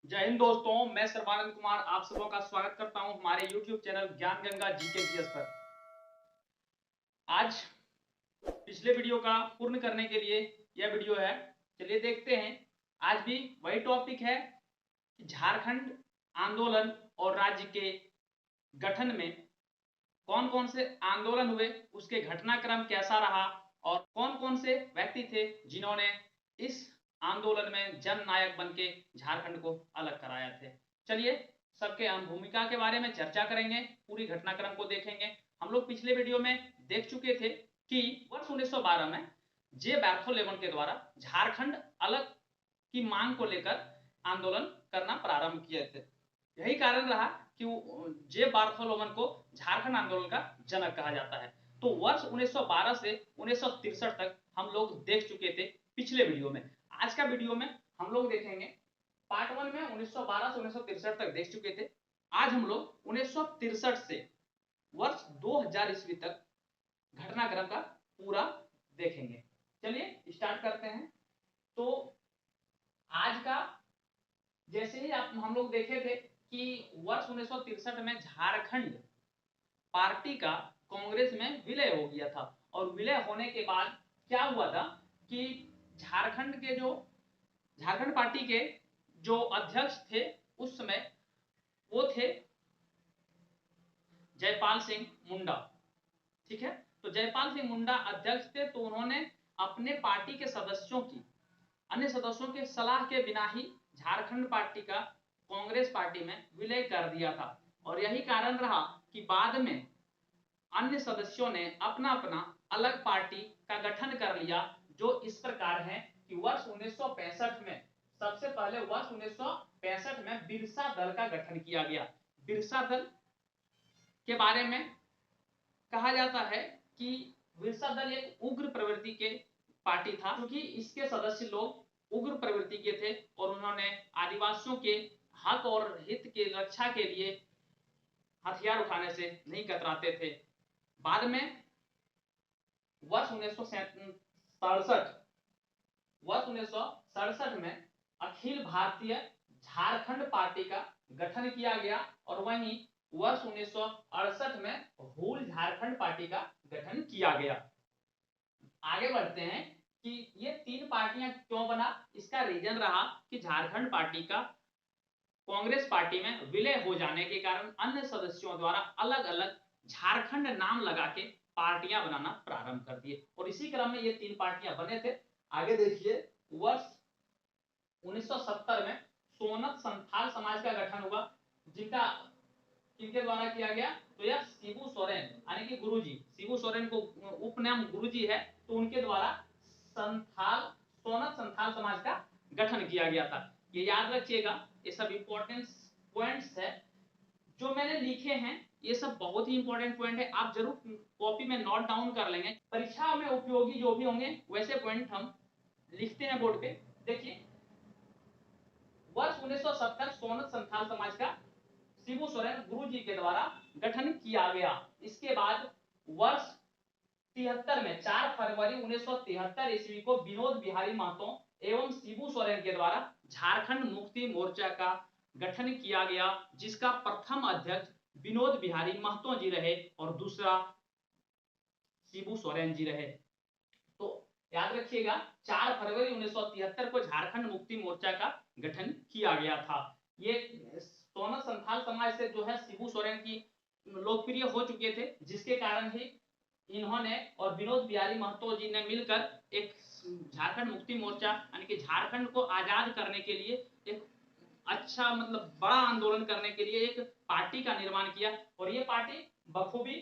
जय हिंद दोस्तों, मैं सर्बानंद कुमार आप सबों का स्वागत करता हूं हमारे YouTube चैनल ज्ञान गंगा जीके जीएस पर। आज पिछले वीडियो का पूर्ण करने के लिए यह वीडियो है। चलिए देखते हैं। आज भी वही टॉपिक है कि झारखंड आंदोलन और राज्य के गठन में कौन कौन से आंदोलन हुए, उसके घटनाक्रम कैसा रहा और कौन कौन से व्यक्ति थे जिन्होंने इस आंदोलन में जननायक बन के झारखंड को अलग कराया थे। चलिए सबके अहम भूमिका के बारे में चर्चा करेंगे, पूरी घटनाक्रम को देखेंगे। हम लोग पिछले वीडियो में देख चुके थे कि वर्ष 1912 में जे बार्थोलोमेव के द्वारा झारखंड अलग की मांग को लेकर आंदोलन करना प्रारंभ किए थे। यही कारण रहा कि जे बार्थोलोमेव को झारखंड आंदोलन का जनक कहा जाता है। तो वर्ष 1912 से 1963 तक हम लोग देख चुके थे पिछले वीडियो में। आज का वीडियो में हम लोग देखेंगे पार्ट 1 में 1912 से 1963 तक देख चुके थे। आज हम लोग 1963 से वर्ष 2000 ईस्वी तक घटनाक्रम का पूरा देखेंगे। चलिए स्टार्ट करते हैं। तो आज का जैसे ही हम लोग देखे थे कि वर्ष 1963 में झारखंड पार्टी का कांग्रेस में विलय हो गया था और विलय होने के बाद क्या हुआ था कि झारखंड पार्टी के जो अध्यक्ष थे उस समय वो थे जयपाल सिंह मुंडा। ठीक है, तो जयपाल सिंह मुंडा अध्यक्ष थे। तो उन्होंने अपने पार्टी के सदस्यों की अन्य सदस्यों के सलाह के बिना ही झारखंड पार्टी का कांग्रेस पार्टी में विलय कर दिया था और यही कारण रहा कि बाद में अन्य सदस्यों ने अपना अपना अलग पार्टी का गठन कर लिया, जो इस प्रकार है कि वर्ष 1965 में सबसे पहले वर्ष 1965 में बिरसा दल का गठन किया गया। बिरसा दल के बारे में कहा जाता है कि बिरसा दल एक उग्र प्रवृत्ति के पार्टी था, क्योंकि इसके सदस्य लोग उग्र प्रवृत्ति के थे और उन्होंने आदिवासियों के हक और हित के रक्षा के लिए हथियार उठाने से नहीं कतराते थे। बाद में वर्ष 1967 में अखिल भारतीय झारखंड पार्टी का गठन किया गया और वहीं वर्ष 1968 में होल झारखंड पार्टी का गठन किया गया। आगे बढ़ते हैं कि ये तीन पार्टियां क्यों बना। इसका रीजन रहा कि झारखंड पार्टी का कांग्रेस पार्टी में विलय हो जाने के कारण अन्य सदस्यों द्वारा अलग अलग झारखंड नाम लगा के पार्टियां बनाना प्रारंभ कर दिए और इसी क्रम में ये तीन पार्टियां बने थे। आगे देखिए, वर्ष 1970 में सोनत संथाल समाज का गठन हुआ, जिनका किनके द्वारा किया गया, तो यह शिबू सोरेन यानी कि गुरुजी, शिबू सोरेन को उपनाम गुरुजी है, तो उनके द्वारा सोनत संथाल समाज का गठन किया गया था। ये याद रखिएगा, ये सब इंपॉर्टेंट पॉइंट्स है जो मैंने लिखे हैं। ये सब बहुत ही इंपॉर्टेंट पॉइंट है, आप जरूर कॉपी में नोट डाउन कर लेंगे। परीक्षा में उपयोगी जो भी होंगे वैसे पॉइंट हम लिखते हैं बोर्ड पे। देखिए, वर्ष 1970 सोनत संथाल समाज का शिबू सोरेन गुरुजी के द्वारा गठन किया गया। इसके बाद वर्ष 73 में 4 फरवरी 1973 ईस्वी को विनोद बिहारी महतो एवं शिबू सोरेन के द्वारा झारखंड मुक्ति मोर्चा का गठन किया गया, जिसका प्रथम अध्यक्ष विनोद बिहारी महतो जी रहे और दूसरा शिबू सोरेन जी रहे। तो याद रखिएगा, 4 फरवरी 1973 को झारखंड मुक्ति मोर्चा का गठन किया गया था। ये सोनत संथाल समाज से जो है शिबू सोरेन की लोकप्रिय हो चुके थे, जिसके कारण ही इन्होंने और विनोद बिहारी महतो जी ने मिलकर एक झारखंड मुक्ति मोर्चा यानी कि झारखंड को आजाद करने के लिए एक अच्छा मतलब बड़ा आंदोलन करने के लिए एक पार्टी का निर्माण किया और ये पार्टी बखूबी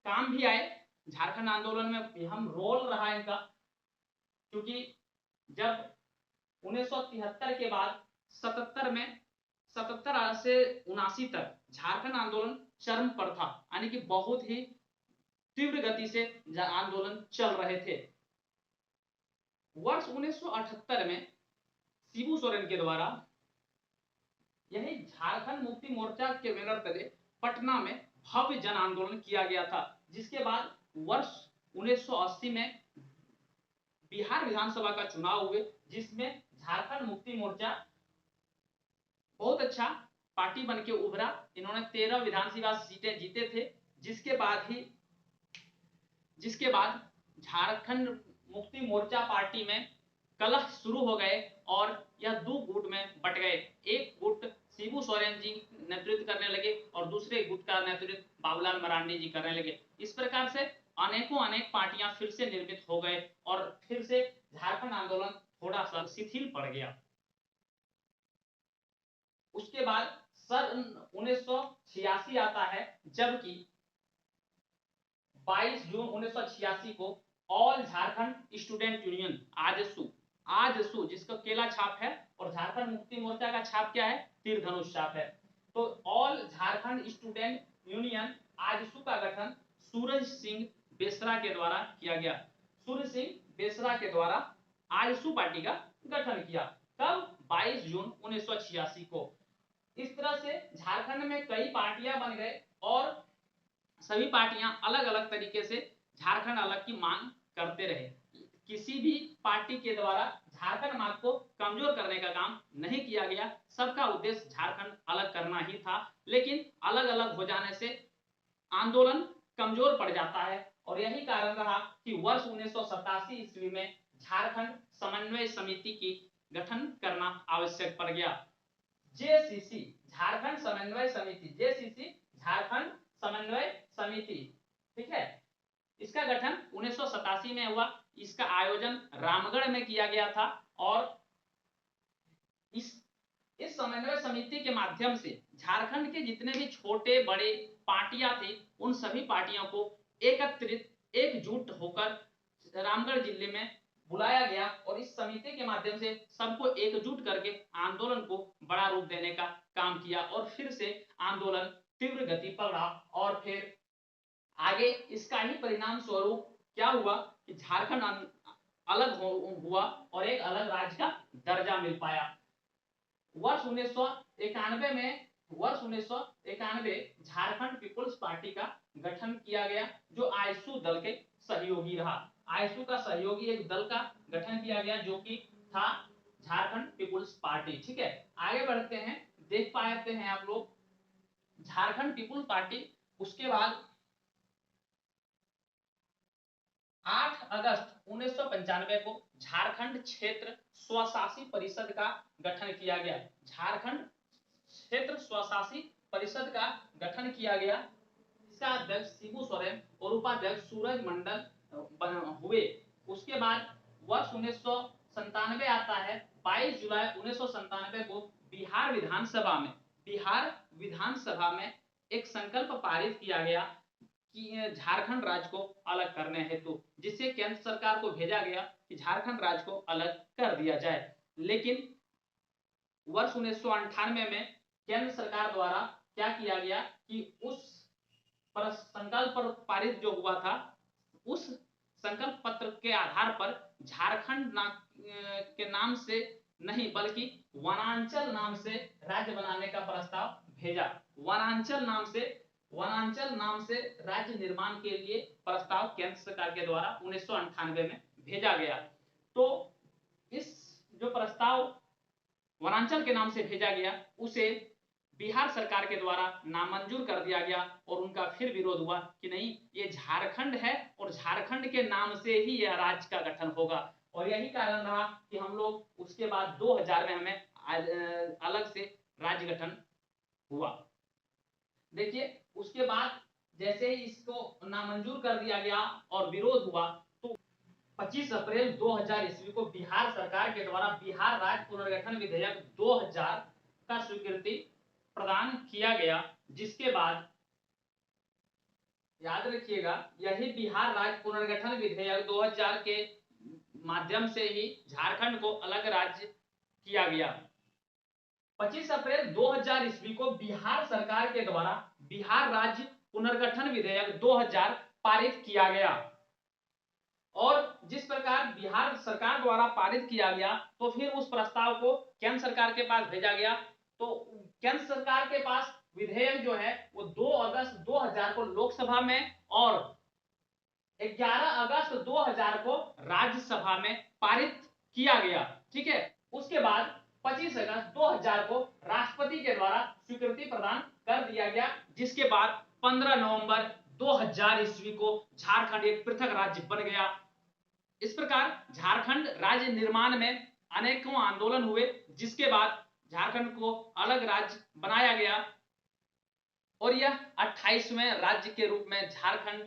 काम भी आए। झारखंड आंदोलन में अहम रोल रहा इनका, क्योंकि जब 1973 के बाद 77 से 79 तक झारखंड आंदोलन चरम पर था, यानी कि बहुत ही तीव्र गति से आंदोलन चल रहे थे। वर्ष 1978 में शिबू सोरेन के द्वारा यही झारखंड मुक्ति मोर्चा के बैनर तले पटना में भव्य जन आंदोलन किया गया था, जिसके बाद वर्ष 1980 में बिहार विधानसभा का चुनाव हुए, जिसमें झारखंड मुक्ति मोर्चा बहुत अच्छा पार्टी बन के उभरा। इन्होंने 13 विधानसभा सीटें जीते थे, जिसके बाद झारखंड मुक्ति मोर्चा पार्टी में कलह शुरू हो गए और यह दो गुट में बट गए। एक गुट शिबू सोरेन जी नेतृत्व करने लगे और दूसरे गुट का नेतृत्व बाबूलाल मरांडी जी करने लगे। इस प्रकार से अनेक पार्टियां फिर से निर्मित हो गए और फिर से झारखंड आंदोलन थोड़ा सा शिथिल पड़ गया। उसके बाद सन 1986 आता है, जबकि 22 जून 1986 को all Jharkhand student union AJSU जिसका केला छाप है और झारखंड मुक्ति मोर्चा का छाप क्या है, तीर धनुष छाप है। तो all Jharkhand student union AJSU का गठन सूरज सिंह बेसरा के द्वारा किया गया। सूरज सिंह बेसरा के द्वारा आजसू पार्टी का गठन किया। कब? 22 जून 1986 को। इस तरह से झारखंड में कई पार्टियां बन गए और सभी पार्टियां अलग अलग तरीके से झारखंड अलग की मांग करते रहे। किसी भी पार्टी के द्वारा झारखंड मांग को कमजोर करने का काम नहीं किया गया। सबका उद्देश्य झारखंड अलग करना ही था, लेकिन अलग अलग हो जाने से आंदोलन कमजोर पड़ जाता है और यही कारण रहा कि वर्ष 1987 ईस्वी में झारखंड समन्वय समिति की गठन करना आवश्यक पड़ गया। जेसीसी झारखंड समन्वय समिति, जेसीसी झारखंड समन्वय समिति, ठीक है। इसका गठन 1987 में हुआ। इसका आयोजन रामगढ़ में किया गया था और इस समन्वय समिति के माध्यम से झारखंड के जितने भी छोटे बड़े पार्टियां थी उन सभी पार्टियों को एकजुट होकर रामगढ़ जिले में बुलाया गया और इस समिति के माध्यम से सबको एकजुट करके आंदोलन को बड़ा रूप देने का काम किया और फिर से आंदोलन तीव्र गति पकड़ा और फिर आगे इसका ही परिणाम स्वरूप क्या हुआ कि झारखंड अलग हुआ और एक अलग राज्य का दर्जा मिल पाया। वर्ष 1991 में झारखंड पीपुल्स पार्टी का गठन किया गया जो आजसू दल के सहयोगी रहा। आजसू का सहयोगी एक दल का गठन किया गया जो कि था झारखंड पीपुल्स पार्टी, ठीक है। आगे बढ़ते हैं, देख पाते हैं आप लोग झारखंड पीपुल्स पार्टी उसके बाद 8 अगस्त 1995 को झारखंड क्षेत्र स्वशासी परिषद का गठन किया गया। झारखंड क्षेत्र स्वशासी परिषद का गठन किया गया। इसका अध्यक्ष शिबू सोरेन और उपाध्यक्ष सूरज मंडल हुए। उसके बाद वर्ष 1997 आता है। 22 जुलाई 1997 को बिहार विधानसभा में एक संकल्प पारित किया गया कि झारखंड राज्य को अलग करने हेतु, जिससे केंद्र सरकार को भेजा गया कि झारखंड राज्य को अलग कर दिया जाए। लेकिन वर्ष 1998 में केंद्र सरकार द्वारा क्या किया गया कि उस पर संकल्प पारित जो हुआ था उस संकल्प पत्र के आधार पर झारखंड के नाम से नहीं बल्कि वनांचल नाम से राज्य बनाने का प्रस्ताव भेजा। वनांचल नाम से राज्य निर्माण के लिए प्रस्ताव केंद्र सरकार के द्वारा 1998 में भेजा गया। तो इस जो प्रस्ताव वनांचल के नाम से भेजा गया उसे बिहार सरकार के द्वारा नामंजूर कर दिया गया और उनका फिर विरोध हुआ कि नहीं, ये झारखंड है और झारखंड के नाम से ही यह राज्य का गठन होगा। और यही कारण रहा कि हम लोग उसके बाद 2000 में हमें अलग से राज्य गठन हुआ। देखिए उसके बाद जैसे ही इसको नामंजूर कर दिया गया और विरोध हुआ तो 25 अप्रैल 2000 ईस्वी को बिहार सरकार के द्वारा बिहार राज्य पुनर्गठन विधेयक 2000 का स्वीकृति प्रदान किया गया, जिसके बाद याद रखिएगा यही बिहार राज्य पुनर्गठन विधेयक 2000 के माध्यम से ही झारखंड को अलग राज्य किया गया। 25 अप्रैल 2000 ईस्वी को बिहार सरकार के द्वारा बिहार राज्य पुनर्गठन विधेयक 2000 पारित किया गया और जिस प्रकार बिहार सरकार द्वारा पारित किया गया तो फिर उस प्रस्ताव को केंद्र सरकार के पास भेजा गया। तो केंद्र सरकार के पास विधेयक जो है वो 2 अगस्त 2000 को लोकसभा में और 11 अगस्त 2000 को राज्यसभा में पारित किया गया, ठीक है। उसके बाद 25 अगस्त 2000 को राष्ट्रपति के द्वारा स्वीकृति प्रदान कर दिया गया, जिसके बाद 15 नवंबर 2000 ईस्वी को झारखंड एक पृथक राज्य बन गया। इस प्रकार झारखंड राज्य निर्माण में अनेकों आंदोलन हुए, जिसके बाद झारखंड को अलग राज्य बनाया गया और यह 28वें राज्य के रूप में झारखंड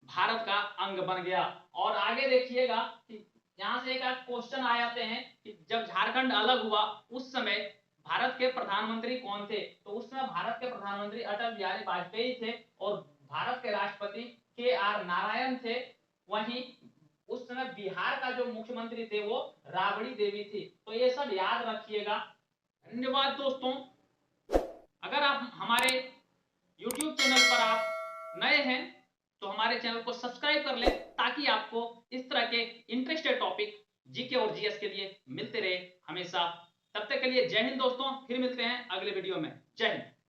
भारत का अंग बन गया। और आगे देखिएगा कि यहां से एक क्वेश्चन आ जाते हैं कि जब झारखंड अलग हुआ उस समय भारत के प्रधानमंत्री कौन थे? तो उस समय भारत के प्रधानमंत्री अटल बिहारी वाजपेयी थे और भारत के राष्ट्रपति KR नारायण थे। वहीं उस समय बिहार का जो मुख्यमंत्री थे वो राबड़ी देवी थी। तो ये सब याद रखिएगा। धन्यवाद दोस्तों। अगर आप हमारे YouTube चैनल पर आप नए हैं तो हमारे चैनल को सब्सक्राइब कर लें, ताकि आपको इस तरह के इंटरेस्टेड टॉपिक जीके और जीएस के लिए मिलते रहे हमेशा। तब तक के लिए जय हिंद दोस्तों, फिर मिलते हैं अगले वीडियो में। जय हिंद।